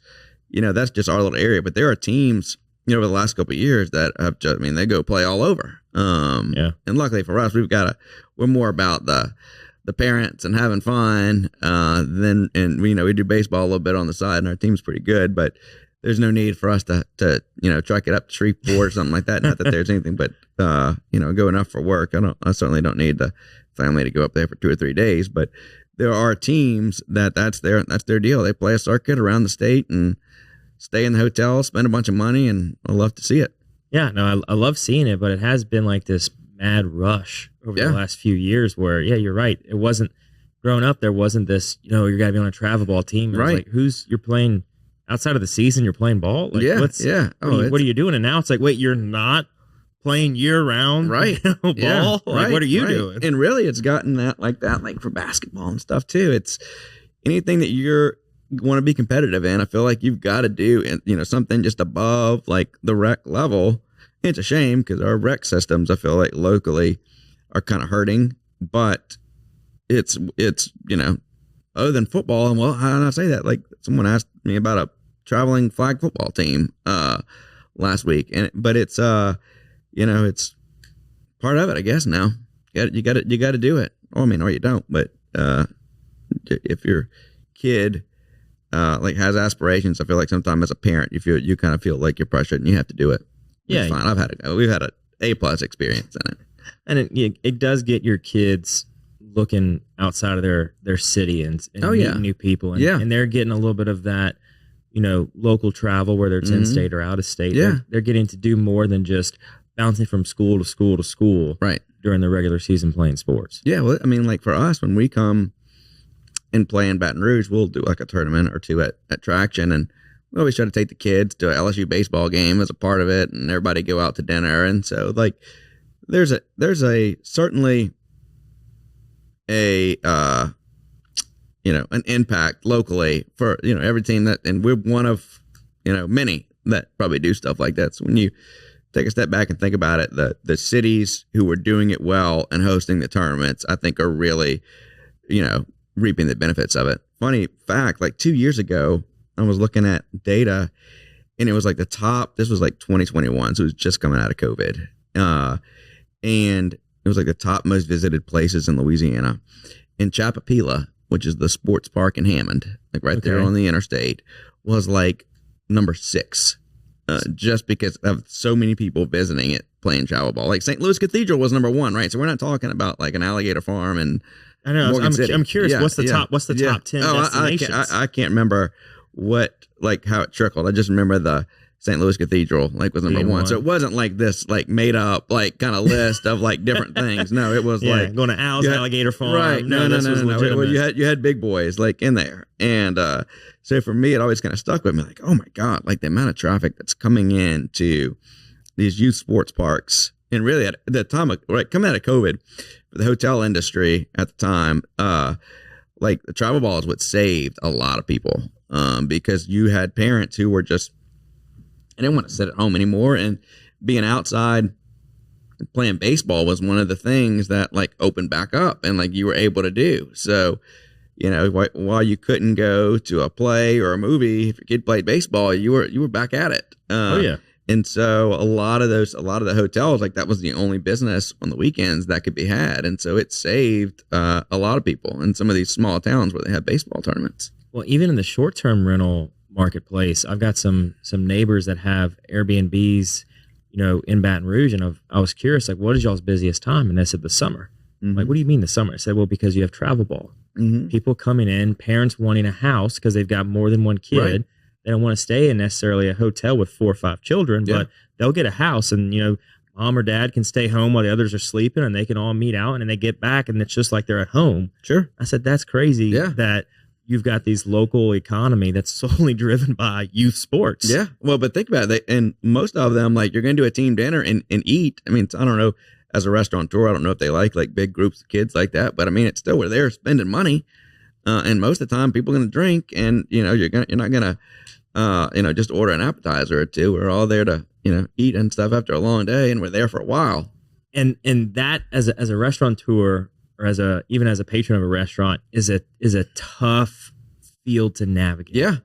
that's just our little area, but there are teams over the last couple of years that have just, they go play all over. And luckily for us, we're more about the parents and having fun, and we do baseball a little bit on the side, and our team's pretty good, but there's no need for us to truck it up to Shreveport or something like that. Not that there's anything, but go enough for work. I certainly don't need the family to go up there for 2 or 3 days. But there are teams that's their deal. They play a circuit around the state and stay in the hotel, spend a bunch of money, and I love to see it. Yeah, no, I love seeing it, but it has been like this mad rush over the last few years where, you're right. It wasn't growing up. There wasn't this, you're got to be on a travel ball team. It was like, you're playing outside of the season, you're playing ball. Like, what are you doing? And now it's like, wait, you're not playing year round ball? Like, what are you doing? And really it's gotten that like for basketball and stuff too. It's anything that you're want to be competitive in. I feel like you've got to do, something just above like the rec level. It's a shame because our rec systems, I feel like locally are kind of hurting, but it's other than football. And how do I say that? Like someone asked me about a traveling flag football team last week, but it's it's part of it, I guess. Now you got to do it. Or you don't. But if your kid has aspirations, I feel like sometimes as a parent you kind of feel like you're pressured and you have to do it. It's fine. We've had an A+ experience in it, and it does get your kids looking outside of their city and meeting new people, and they're getting a little bit of that, local travel, whether it's in state or out of state. They're getting to do more than just bouncing from school to school to school, right, during the regular season playing sports. Yeah, well, like for us, when we come and play in Baton Rouge, we'll do like a tournament or two at Traction, and we always try to take the kids to an LSU baseball game as a part of it, and everybody go out to dinner. And so like there's certainly an impact locally for every team and we're one of many that probably do stuff like that. So when you take a step back and think about it, the cities who were doing it well and hosting the tournaments, I think are really reaping the benefits of it. Funny fact, like 2 years ago I was looking at data and it was like this was like 2021, so it was just coming out of COVID, and it was like the top most visited places in Louisiana. In Chapapila, which is the sports park in Hammond, like right there on the interstate, was like number 6, just because of so many people visiting it, playing travel ball. Like St. Louis Cathedral was number 1, right? So we're not talking about like an alligator farm and I know. I'm curious. What's the top 10 destinations? I can't remember how it trickled. I just remember the St. Louis Cathedral was number 1. So it wasn't like this made up kind of list of different things. No, it was going to Al's Alligator Farm. Right. No. Well, you had big boys in there. And so for me it always kind of stuck with me, like, oh my God, the amount of traffic that's coming into these youth sports parks. And really at the time coming out of COVID, for the hotel industry at the time, the travel ball is what saved a lot of people, because you had parents who were just, I didn't want to sit at home anymore, and being outside playing baseball was one of the things that opened back up and you were able to do. So, while you couldn't go to a play or a movie, if your kid played baseball, you were back at it. And so a lot of the hotels, that was the only business on the weekends that could be had. And so it saved a lot of people in some of these small towns where they have baseball tournaments. Well, even in the short-term rental marketplace, I've got some neighbors that have Airbnbs, in Baton Rouge, and I was curious, what is y'all's busiest time? And they said the summer. Mm-hmm. What do you mean the summer? I said, well, because you have travel ball. Mm-hmm. People coming in, parents wanting a house because they've got more than one kid. Right. They don't want to stay in necessarily a hotel with 4 or 5 children, but they'll get a house, and mom or dad can stay home while the others are sleeping, and they can all meet out, and then they get back, and it's just like they're at home. Sure. I said, that's crazy that you've got these local economy that's solely driven by youth sports. Yeah. Well, but think about it. And most of them, you're going to do a team dinner and eat. I mean, I don't know, as a restaurateur, I don't know if they like big groups of kids like that, but I mean, it's still, we're there spending money. And most of the time people are going to drink, and, you're not going to, just order an appetizer or two. We're all there to, eat and stuff after a long day, and we're there for a while. And that as a restaurateur, or even as a patron of a restaurant, is a tough field to navigate. Yeah.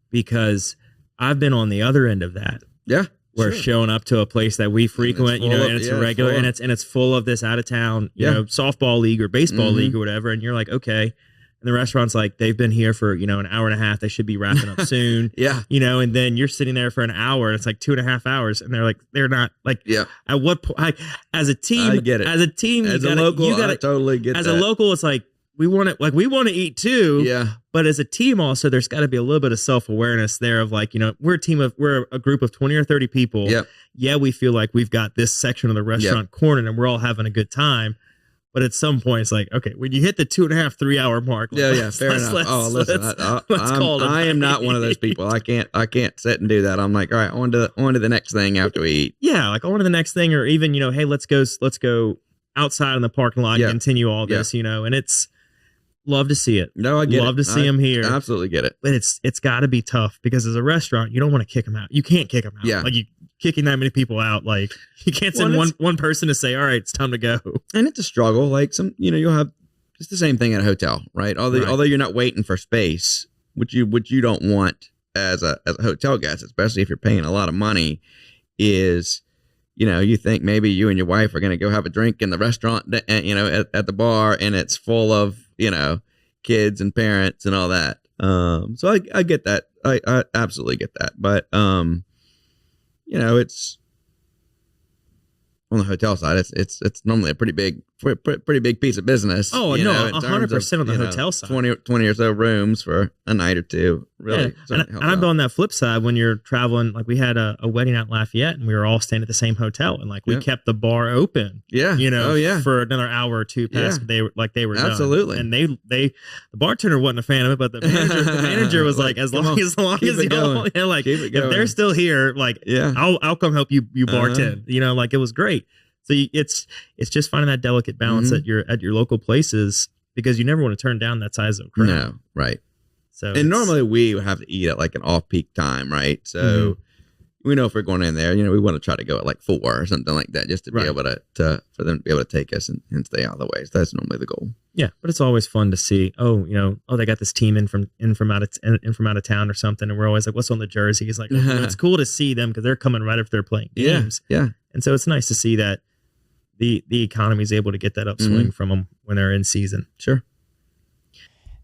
Because I've been on the other end of that. Yeah. Where showing up to a place that we frequent, and it's regular, and it's full of this out of town, softball league or baseball league or whatever, and you're like, okay. And and the restaurant's like, they've been here for, an hour and a half. They should be wrapping up soon. Yeah. And then you're sitting there for an hour and it's like 2.5 hours. And they're not like, at what point, as a team, I get it. As a team, As a local, I totally get as that. a local, it's like, we want to eat too. Yeah. But as a team also, there's got to be a little bit of self-awareness there of like, we're a group of 20 or 30 people. Yep. Yeah. We feel like we've got this section of the restaurant cornered and we're all having a good time. But at some point, it's like, okay, when you hit the 2.5, 3 hour mark, fair enough. Listen, I am not one of those people. I can't sit and do that. I'm like, all right, on to the next thing after we eat. Yeah, like on to the next thing, or even hey, let's go outside in the parking lot and continue all this, and it's love to see it. No, I get it. Love to see them here. Absolutely get it. But it's got to be tough because as a restaurant, you don't want to kick them out. You can't kick them out. Yeah. Like you kicking that many people out, like you can't send one person to say, all right, it's time to go. And it's a struggle. Like you'll have it's the same thing at a hotel, right? Although you're not waiting for space, which you don't want as a hotel guest, especially if you're paying a lot of money, is you think maybe you and your wife are going to go have a drink in the restaurant, at the bar, and it's full of kids and parents and all that. So I get that. I absolutely get that. But it's on the hotel side. It's normally a pretty big piece of business. Oh no, 100% on the hotel side. 20 or so rooms for a night or two. Really, and I've been on that flip side when you're traveling. Like we had a wedding out in Lafayette, and we were all staying at the same hotel, and like we kept the bar open. Yeah, for another hour or two past they were absolutely done. And the bartender wasn't a fan of it, but the manager was like as long as y'all, like if they're still here, like I'll come help you bartend. Like it was great. So it's just finding that delicate balance at your local places, because you never want to turn down that size of crowd. No, right. So and normally we would have to eat at like an off-peak time, right? So we know if we're going in there, we want to try to go at like 4 or something like that, just to be able to for them to be able to take us and stay out of the way. So that's normally the goal. Yeah, but it's always fun to see. They got this team in from out of town or something, and we're always like, "What's on the jersey?" It's like it's cool to see them because they're coming right after they're playing games. Yeah. And so it's nice to see that the economy is able to get that upswing from them when they're in season. Sure.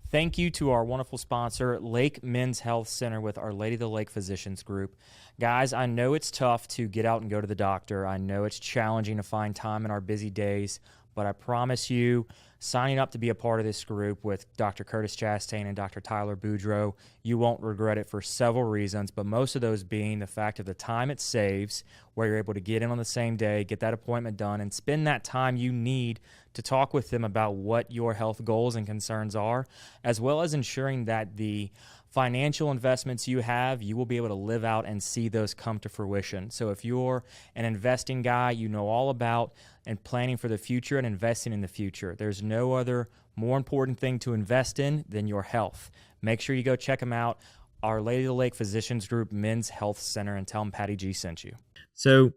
Thank you to our wonderful sponsor, Lake Men's Health Center with Our Lady of the Lake Physicians Group. Guys, I know it's tough to get out and go to the doctor. I know it's challenging to find time in our busy days, but I promise you, signing up to be a part of this group with Dr. Curtis Chastain and Dr. Tyler Boudreau, you won't regret it for several reasons, but most of those being the fact of the time it saves, where you're able to get in on the same day, get that appointment done, and spend that time you need to talk with them about what your health goals and concerns are, as well as ensuring that the financial investments you have, you will be able to live out and see those come to fruition. So if you're an investing guy, you know all about and planning for the future and investing in the future. There's no other more important thing to invest in than your health. Make sure you go check them out. Our Lady of the Lake Physicians Group Men's Health Center, and tell them Patty G sent you. So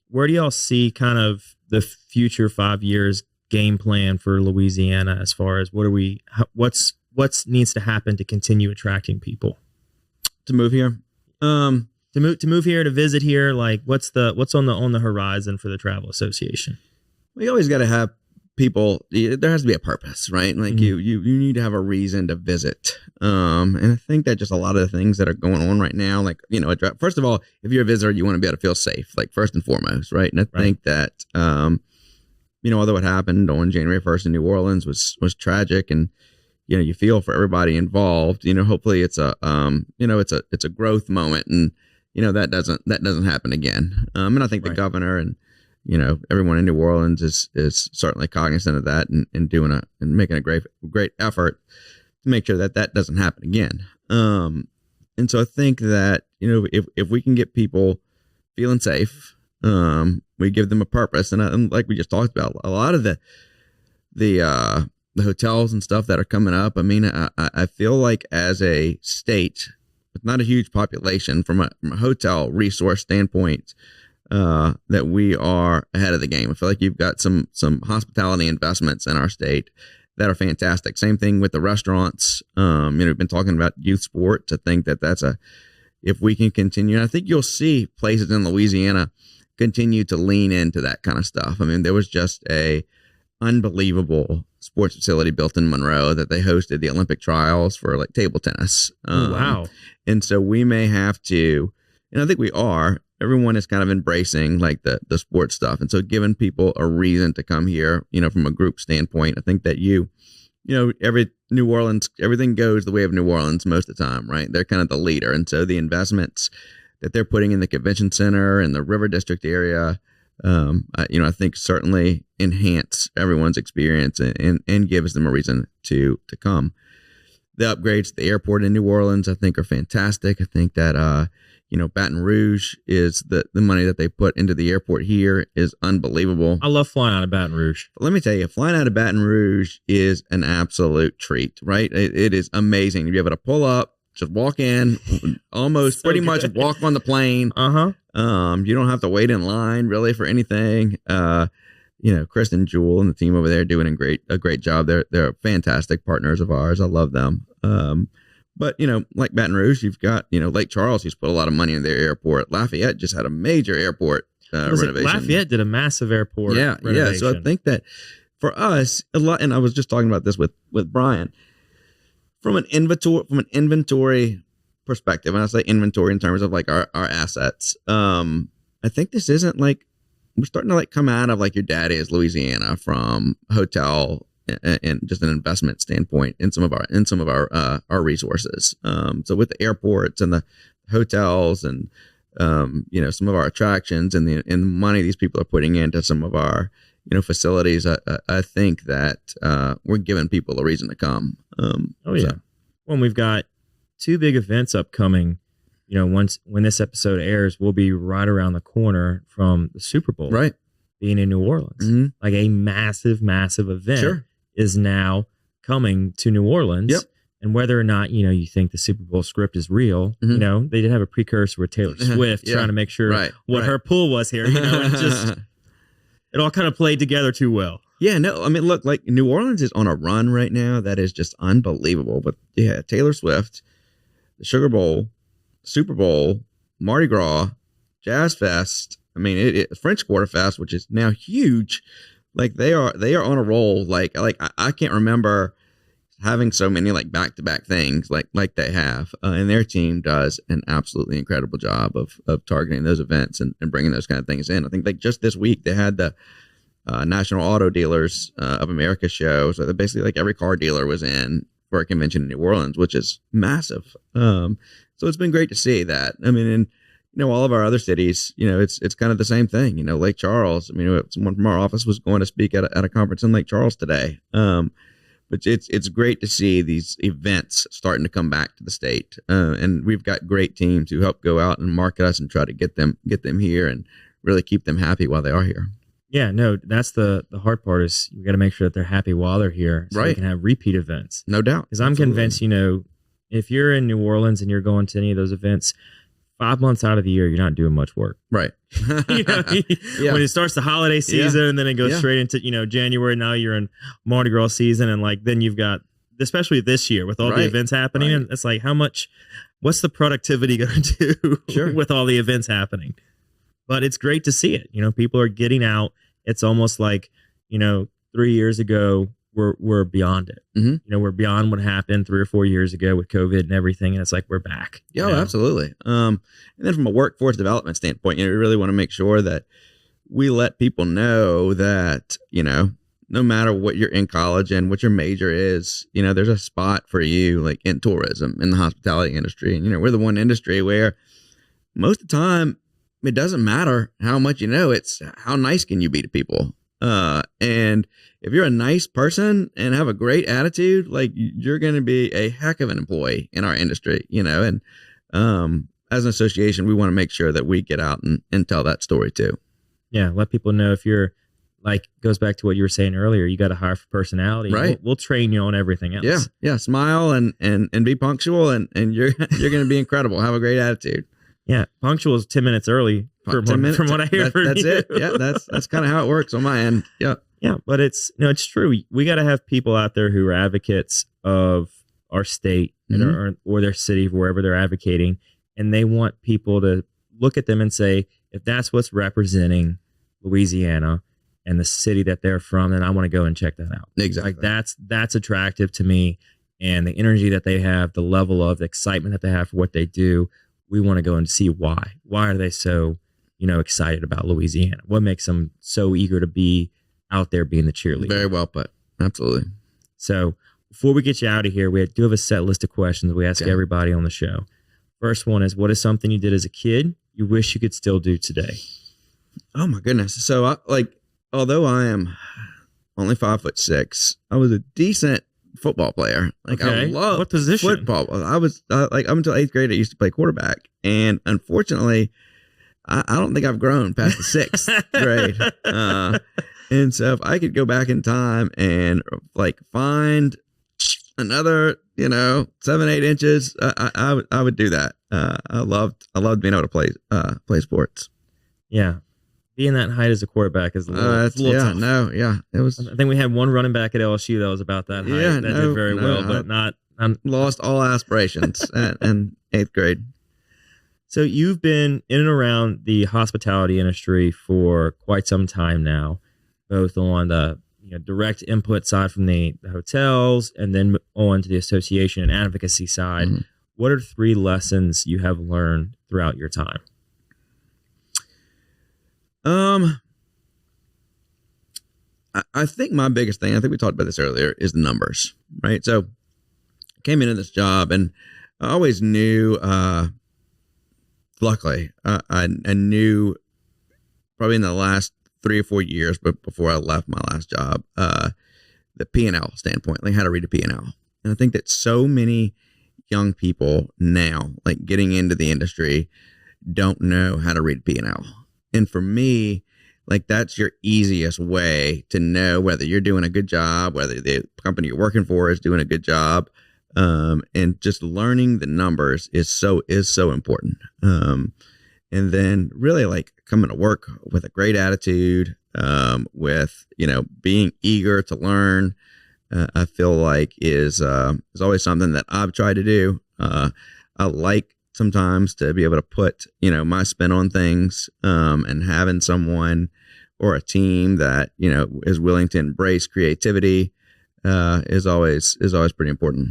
where do y'all see kind of the future 5 years game plan for Louisiana as far as what needs to happen to continue attracting people to move here? To move here, to visit here, like what's on the horizon for the Travel Association? We always got to have people. There has to be a purpose, right? Like you need to have a reason to visit. And I think that just a lot of the things that are going on right now, like first of all, if you're a visitor, you want to be able to feel safe, like first and foremost, right? And I think that although what happened on January 1st in New Orleans was tragic, and you feel for everybody involved. Hopefully it's a it's a growth moment, and that doesn't happen again. And I think the governor and everyone in New Orleans is certainly cognizant of that and doing and making a great effort to make sure that doesn't happen again. And so I think that if we can get people feeling safe, we give them a purpose, and like we just talked about, a lot of the hotels and stuff that are coming up. I mean, I feel like as a state with not a huge population, from a hotel resource standpoint, that we are ahead of the game. I feel like you've got some hospitality investments in our state that are fantastic. Same thing with the restaurants. We've been talking about youth sports. I think that's if we can continue, I think you'll see places in Louisiana continue to lean into that kind of stuff. I mean, there was just a unbelievable sports facility built in Monroe that they hosted the Olympic trials for like table tennis. Wow. And so we may have to, and I think we are, everyone is kind of embracing like the sports stuff. And so giving people a reason to come here, from a group standpoint, I think that every New Orleans, everything goes the way of New Orleans most of the time, right? They're kind of the leader. And so the investments that they're putting in the convention center and the River District area, I think certainly enhance everyone's experience and gives them a reason to come. The upgrades to the airport in New Orleans, I think, are fantastic. I think that, Baton Rouge is the money that they put into the airport here is unbelievable. I love flying out of Baton Rouge. But let me tell you, flying out of Baton Rouge is an absolute treat, right? It is amazing to be able to pull up, just walk in, almost pretty much walk on the plane. You don't have to wait in line really for anything. Chris and Jewel and the team over there doing a great job. They're fantastic partners of ours. I love them. But like Baton Rouge, you've got Lake Charles, who's put a lot of money in their airport. Lafayette just had a major airport renovation. Lafayette did a massive airport. Renovation. Yeah. So I think that for us, a lot, and I was just talking about this with Brian. From an inventory perspective, and I say inventory in terms of like our assets, I think this isn't like we're starting to like come out of like your daddy is Louisiana from hotel and just an investment standpoint in some of our resources. So with the airports and the hotels and some of our attractions and the money these people are putting into some of our facilities, I think that we're giving people a reason to come. Well, we've got 2 big events upcoming. When this episode airs, we'll be right around the corner from the Super Bowl, right? Being in New Orleans. Mm-hmm. Like a massive event is now coming to New Orleans. Yep. And whether or not, you think the Super Bowl script is real, they did have a precursor with Taylor Swift trying to make sure her pull was here, and just it all kind of played together too well. Yeah, no, I mean, look, like New Orleans is on a run right now that is just unbelievable. But yeah, Taylor Swift, the Sugar Bowl, Super Bowl, Mardi Gras, Jazz Fest. I mean, French Quarter Fest, which is now huge. Like they are on a roll. Like I can't remember having so many like back-to-back things like they have. And their team does an absolutely incredible job of targeting those events and bringing those kind of things in. I think like just this week they had the National Auto Dealers of America show. So that basically like every car dealer was in for a convention in New Orleans, which is massive. So it's been great to see that. I mean, and all of our other cities, it's kind of the same thing. Lake Charles. I mean, someone from our office was going to speak at a conference in Lake Charles today. But it's great to see these events starting to come back to the state, and we've got great teams who help go out and market us and try to get them here and really keep them happy while they are here. Yeah, no, that's the hard part is we got to make sure that they're happy while they're here, so we can have repeat events. No doubt, because I'm convinced, if you're in New Orleans and you're going to any of those events, 5 months out of the year, you're not doing much work. Right. When it starts the holiday season and then it goes straight into, January, now you're in Mardi Gras season. And like, then you've got, especially this year with all the events happening, and it's like, what's the productivity going to do with all the events happening? But it's great to see it. People are getting out. It's almost like, 3 years ago, we're beyond it. Mm-hmm. We're beyond what happened 3 or 4 years ago with COVID and everything. And it's like, we're back. Yeah, absolutely. And then from a workforce development standpoint, we really want to make sure that we let people know that, no matter what you're in college and what your major is, there's a spot for you like in tourism, in the hospitality industry. And, we're the one industry where most of the time it doesn't matter how much it's how nice can you be to people. And if you're a nice person and have a great attitude, like you're going to be a heck of an employee in our industry, and as an association, we want to make sure that we get out and tell that story too. Yeah. Let people know if you're like, goes back to what you were saying earlier, you got to hire for personality. Right. We'll train you on everything else. Yeah. Yeah. Smile and be punctual and you're going to be be have a great attitude. Yeah. Punctual is 10 minutes early from what I hear. That's it. Yeah. That's kind of how it works on my end. Yeah. Yeah, but it's true. We got to have people out there who are advocates of our state or their city, wherever they're advocating, and they want people to look at them and say, if that's what's representing Louisiana, and the city that they're from, then I want to go and check that out. Exactly. Like that's attractive to me, and the energy that they have, the level of excitement that they have for what they do. We want to go and see why. Why are they so, excited about Louisiana? What makes them so eager to be out there being the cheerleader? Very well put. Absolutely. So before we get you out of here, we do have a set list of questions we ask everybody on the show. First one is, what is something you did as a kid you wish you could still do today? Oh my goodness. So although I am only 5'6", I was a decent football player. Like I love what position? Football. I was up until 8th grade, I used to play quarterback. And unfortunately, I don't think I've grown past the 6th grade. And so if I could go back in time and find another, 7-8 inches, I would do that. I loved being able to play sports. Yeah. Being that height as a quarterback is a little tough. It was. I think we had one running back at LSU that was about that height. Did very well, but not. Lost all aspirations in 8th grade. So you've been in and around the hospitality industry for quite some time now, both on the direct input side from the hotels and then on to the association and advocacy side. Mm-hmm. What are 3 lessons you have learned throughout your time? I think my biggest thing, I think we talked about this earlier, is the numbers, right? So I came into this job and I always knew, luckily, I knew probably in the last 3 or 4 years, but before I left my last job, the P&L standpoint, like how to read a P&L. And I think that so many young people now, like getting into the industry, don't know how to read P&L. And for me, like that's your easiest way to know whether you're doing a good job, whether the company you're working for is doing a good job. And just learning the numbers is so important. And then really like coming to work with a great attitude, with, being eager to learn, I feel like is always something that I've tried to do. I like sometimes to be able to put, my spin on things, and having someone or a team that, is willing to embrace creativity, is always pretty important.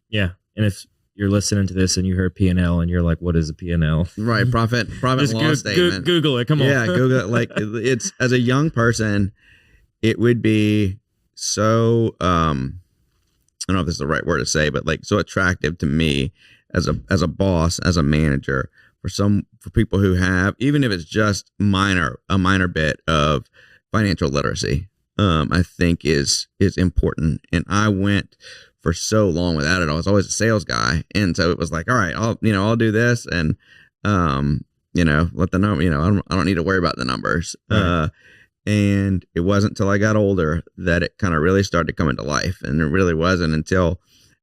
Yeah. And if you're listening to this and you heard P&L and you're like, what is a P&L? Right. Profit and loss statement. Google it. Come on. Yeah. Google it. Like it's, as a young person, it would be so, I don't know if this is the right word to say, but like so attractive to me as a boss, as a manager, for people who have, even if it's just a minor bit of financial literacy, I think is important. And I went for so long without it. I was always a sales guy. And so it was like, all right, I'll do this and, let the number, I don't need to worry about the numbers. Right. And it wasn't until I got older that it kind of really started to come into life. And it really wasn't until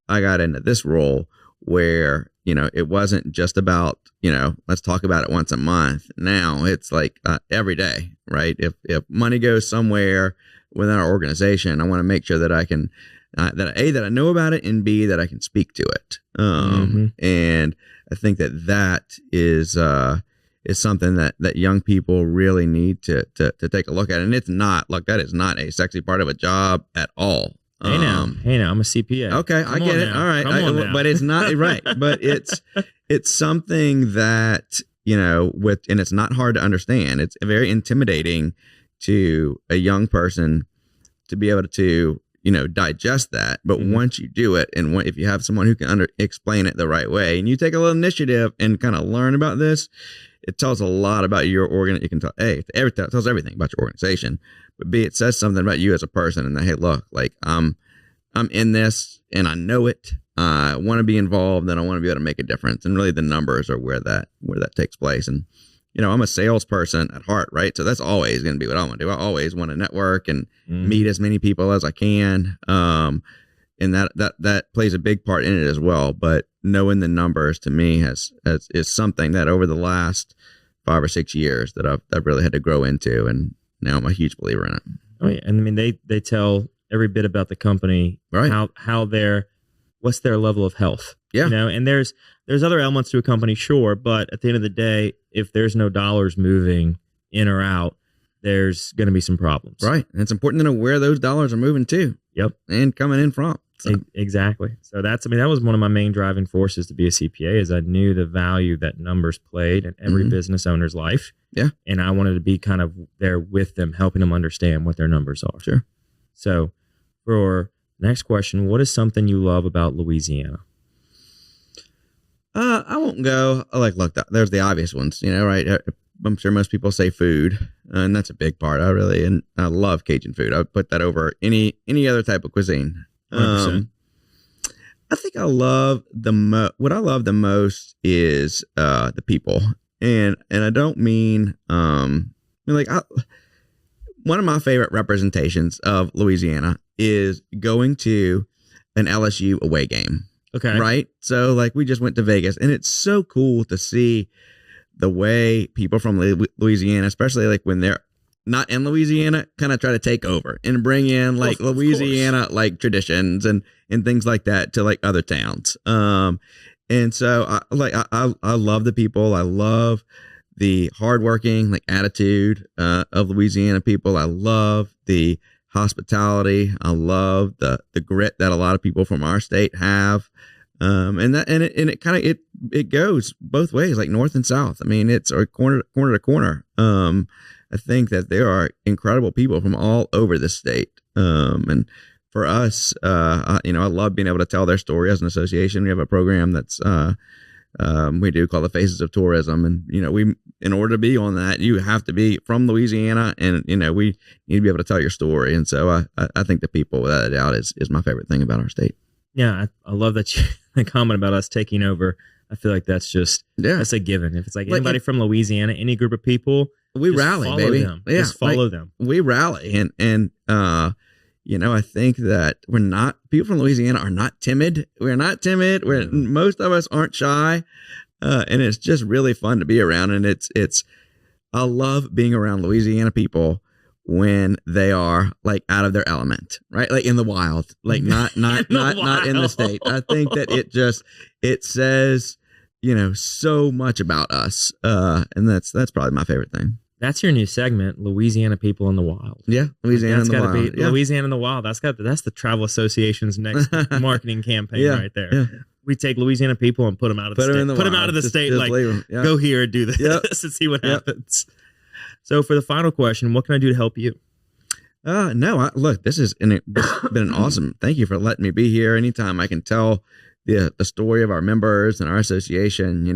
I got into this role where, it wasn't just about, let's talk about it once a month. Now it's like every day, right? If money goes somewhere within our organization, I want to make sure that I can, that I know about it, and B, that I can speak to it. And I think that is something that young people really need to take a look at. And it's not, like, that is not a sexy part of a job at all. Hey now, I'm a CPA. Okay, I get it. All right, but it's not right. But it's something that and it's not hard to understand. It's very intimidating to a young person to be able to digest that. But once you do it, and if you have someone who can explain it the right way, and you take a little initiative and kind of learn about this, it tells a lot about your organ. You can tell, it tells everything about your organization. But B, it says something about you as a person, and that, hey, look, like I'm in this and I know it. I want to be involved and I want to be able to make a difference. And really the numbers are where that takes place. And, I'm a salesperson at heart, right? So that's always going to be what I want to do. I always want to network and meet as many people as I can. And that plays a big part in it as well. But knowing the numbers to me is something that over the last 5 or 6 years that I've really had to grow into. And now I'm a huge believer in it. Oh yeah. And I mean, they tell every bit about the company, right? How what's their level of health. Yeah. And there's other elements to a company, sure. But at the end of the day, if there's no dollars moving in or out, there's going to be some problems. Right. And it's important to know where those dollars are moving to. Yep. And coming in from. So. Exactly. So that was one of my main driving forces to be a CPA, is I knew the value that numbers played in every business owner's life. Yeah. And I wanted to be kind of there with them, helping them understand what their numbers are. Sure. So for next question, what is something you love about Louisiana? I won't go look, there's the obvious ones, right? I'm sure most people say food, and that's a big part. I love Cajun food. I would put that over any other type of cuisine. 100%. I think what I love the most is the people, and I don't mean one of my favorite representations of Louisiana is going to an LSU away game. Okay. Right. So we just went to Vegas, and it's so cool to see the way people from Louisiana, especially when they're not in Louisiana, kind of try to take over and bring in Louisiana traditions and things like that to other towns. And so I love the people. I love the hardworking attitude of Louisiana people. I love the hospitality. I love the grit that a lot of people from our state have. It goes both ways, north and south. I mean, it's corner to corner. I think that there are incredible people from all over the state. And for us, I love being able to tell their story as an association. We have a program that's we do call the Faces of Tourism, and in order to be on that, you have to be from Louisiana, and we need to be able to tell your story. And so I think the people, without a doubt, is my favorite thing about our state. Yeah, I love that the comment about us taking over. I feel like that's that's a given. If it's anybody from Louisiana, any group of people, we rally, baby. Them. Yeah, just follow them. We rally, and I think that people from Louisiana are not timid. We're not timid. Most of us aren't shy, and it's just really fun to be around. And I love being around Louisiana people when they are out of their element, right? In the wild, not in the state. I think that it says, so much about us. And that's probably my favorite thing. That's your new segment, Louisiana People in the Wild. Yeah, Louisiana in the Wild. Be Louisiana in the Wild. That's the Travel Association's next marketing campaign right there. Yeah. We take Louisiana people and put them out of the state. Put them out of the state. Go here and do this and see what happens. So for the final question, what can I do to help you? Look, this has been an awesome. Thank you for letting me be here. Anytime I can tell the story of our members and our association,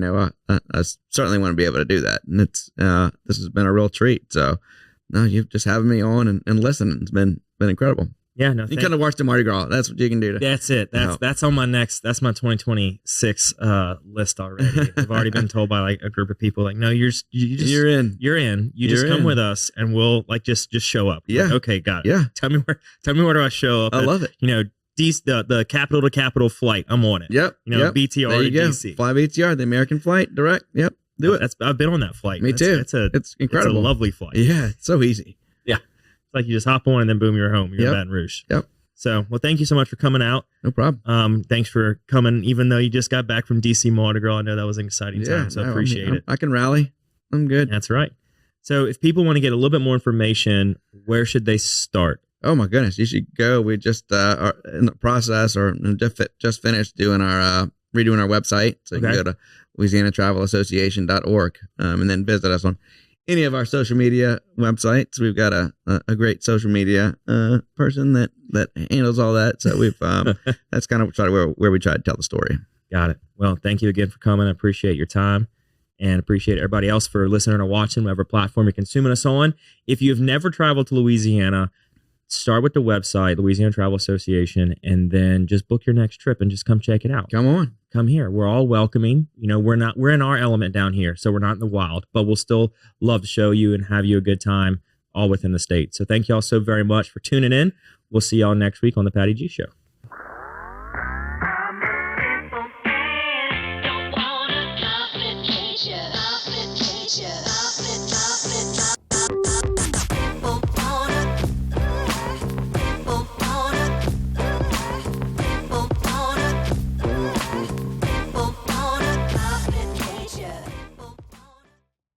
I certainly want to be able to do that. And this has been a real treat. So, no, you've just having me on and listening. It's been incredible. Yeah, no, you kind of watch the Mardi Gras. That's what you can do. That's it. That's on my next. That's my 2026 list already. I've already been told by a group of people no, you're in. You just come with us, and we'll just show up. Yeah. Okay, got it. Yeah. Tell me where do I show up? I love it. The capital to capital flight. I'm on it. Yep. BTR there you to go. DC. Fly BTR, the American flight direct. Yep. Do it. I've been on that flight. Me too. It's incredible. It's a lovely flight. Yeah. It's so easy. Yeah. It's you just hop on and then boom, you're home. You're in Baton Rouge. Yep. So, well, thank you so much for coming out. No problem. Thanks for coming, even though you just got back from DC Mardi Gras. I know that was an exciting time, so I appreciate it. I can rally. I'm good. That's right. So if people want to get a little bit more information, where should they start? Oh, my goodness. You should go. We just are in the process or just finished doing redoing our website. So you can go to LouisianaTravelAssociation.org and then visit us on any of our social media websites. We've got a great social media person that handles all that. So we've that's kind of where we try to tell the story. Got it. Well, thank you again for coming. I appreciate your time and appreciate everybody else for listening or watching, whatever platform you're consuming us on. If you've never traveled to Louisiana, start with the website, Louisiana Travel Association, and then just book your next trip and just come check it out. Come on. Come here. We're all welcoming. We're in our element down here, so we're not in the wild, but we'll still love to show you and have you a good time all within the state. So thank you all so very much for tuning in. We'll see y'all next week on the Patty G Show.